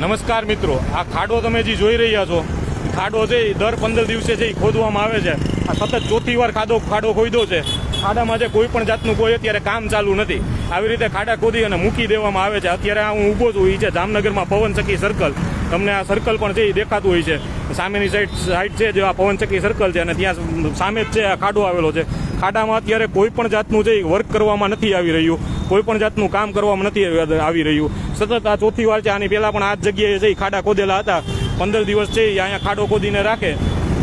નમસ્કાર મિત્રો, આ ખાડો તમે જે જોઈ રહ્યા છો, ખાડો છે દર 15 દિવસે જે ખોદવામાં આવે છે. આ સતત ચોથી વાર ખાડો ખોદ્યો છે. ખાડામાં જે કોઈ પણ જાતનું કોઈ અત્યારે કામ ચાલુ નથી. આવી રીતે ખાડા ખોદી અને મૂકી દેવામાં આવે છે. અત્યારે હું ઊભો છું, એ છે જામનગરમાં પવનચક્કી સર્કલ. તમને આ સર્કલ પણ છે એ દેખાતું હોય છે. સામેની સાઈડ છે જે આ પવનચક્કી સર્કલ છે અને ત્યાં સામે જ છે આ ખાડો આવેલો છે. ખાડામાં અત્યારે કોઈ પણ જાતનું જે વર્ક કરવામાં નથી આવી રહ્યું, કોઈ પણ જાતનું કામ કરવામાં નથી આવી રહ્યું. સતત આ ચોથી વાર છે. આની પહેલા પણ આ જ જગ્યાએ જઈ ખાડા ખોદેલા હતા. 15 દિવસ છે અહીંયા ખાડો ખોદીને રાખે.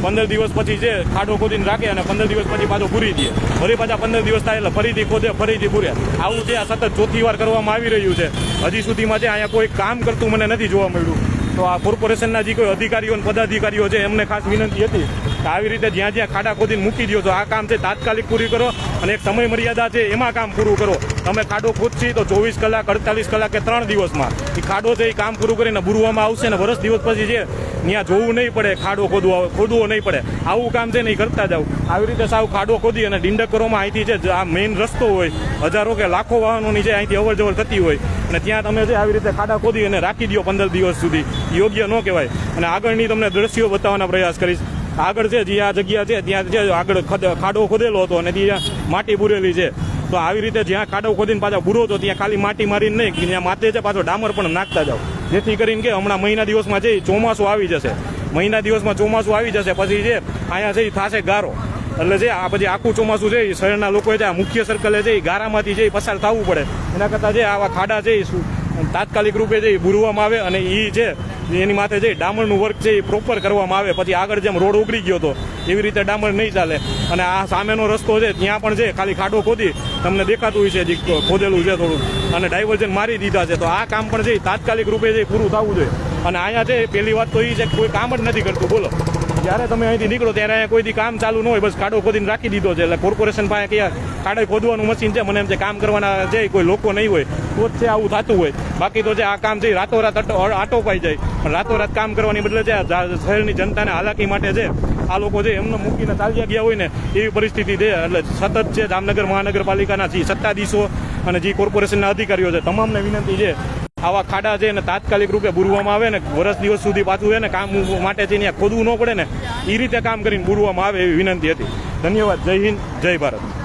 15 દિવસ પછી છે ખાડો ખોદીને રાખે અને 15 દિવસ પછી પાછો પૂરી દે. ફરી પાછા 15 દિવસ થાય એટલે ફરીથી ખોદે, ફરીથી પૂરે. આવું છે આ સતત ચોથી વાર કરવામાં આવી રહ્યું છે. હજી સુધીમાં છે અહીંયા કોઈ કામ કરતું મને નથી જોવા મળ્યું. તો આ કોર્પોરેશનના જે કોઈ અધિકારીઓ અને પદાધિકારીઓ છે એમને ખાસ વિનંતી હતી કે આવી રીતે જ્યાં જ્યાં ખાડા ખોદીને મૂકી દો છો, આ કામ છે તાત્કાલિક પૂરી કરો અને એક સમય મર્યાદા છે એમાં કામ પૂરું કરો. તમે ખાડો ખોદશી તો 24 કલાક, 48 કલાક કે 3 દિવસમાં એ ખાડો છે એ કામ પૂરું કરીને બુરવામાં આવશે ને વર્ષ દિવસ પછી છે ત્યાં જોવું નહીં પડે, ખાડો ખોદવો નહીં પડે. આવું કામ છે ને એ કરતા જાવ. આવી રીતે સાવ ખાડો ખોદી અને ડિંડક કરવામાં અહીંથી છે આ મેઇન રસ્તો હોય, હજારો કે લાખો વાહનોની છે અહીંથી અવર જવર થતી હોય અને ત્યાં તમે છે આવી રીતે ખાડા ખોદી અને રાખી દો 15 દિવસ સુધી, યોગ્ય ન કહેવાય. અને આગળની તમને દ્રશ્યો બતાવવાના પ્રયાસ કરીશ. આગળ છે જે આ જગ્યા છે ત્યાં જે આગળ ખાડો ખોદેલો હતો અને ત્યાં માટી પૂરેલી છે. તો આવી રીતે જ્યાં ખાડો ખોદીને પાછા પૂરો તો ત્યાં ખાલી માટી મારીને નહીં, ત્યાં માથે છે પાછો ડામર પણ નાખતા જાવ, જેથી કરીને કે હમણાં મહિના દિવસમાં છે ચોમાસું આવી જશે. મહિના દિવસમાં ચોમાસું આવી જશે પછી છે અહીંયા છે થશે ગારો. એટલે છે આ પછી આખું ચોમાસું છે શહેરના લોકોએ છે આ મુખ્ય સર્કલે છે ગારામાંથી છે પસાર થવું પડે. એના કરતાં છે આવા ખાડા છે તાત્કાલિક રૂપે છે ભૂરવામાં આવે અને એ છે એની માથે જે ડામરનું વર્ક છે એ પ્રોપર કરવામાં આવે. પછી આગળ જેમ રોડ ઉગડી ગયો હતો એવી રીતે ડામર નહીં ચાલે. અને આ સામેનો રસ્તો છે ત્યાં પણ છે ખાલી ખાડો ખોદી તમને દેખાતું હોય છે જે ખોદેલું છે થોડું અને ડાયવર્ઝન મારી દીધા છે. તો આ કામ પણ છે તાત્કાલિક રૂપે છે પૂરું થવું જોઈએ. અને અહીંયા છે પહેલી વાત તો એ છે કે કોઈ કામ જ નથી કરતું. બોલો, જ્યારે તમે અહીંથી નીકળો ત્યારે અહીંયા કોઈથી કામ ચાલુ ન હોય, બસ ખાડો ખોદીને રાખી દીધો છે. એટલે કોર્પોરેશન પાસે ક્યાં ખાડો ખોદવાનું મશીન છે, મને એમ છે કામ કરવાના છે કોઈ લોકો નહીં હોય તો જ છે આવું થતું હોય. બાકી તો છે આ કામ છે રાતોરાત આટો પાઈ જાય. પણ રાતોરાત કામ કરવાની બદલે છે શહેરની જનતાને હાલાકી માટે છે આ લોકો છે એમને મૂકીને ચાલ્યા ગયા હોય ને એવી પરિસ્થિતિ છે. એટલે સતત છે જામનગર મહાનગરપાલિકાના જે સત્તાધીશો અને જે કોર્પોરેશનના અધિકારીઓ છે તમામને વિનંતી છે આવા ખાડા છે ને તાત્કાલિક રૂપે બુરવામાં આવે ને વર્ષ દિવસ સુધી પાછું છે ને કામ માટે છે ત્યાં ખોદવું ન પડે ને એ રીતે કામ કરીને બુરવામાં આવે એવી વિનંતી હતી. ધન્યવાદ. જય હિન્દ, જય ભારત.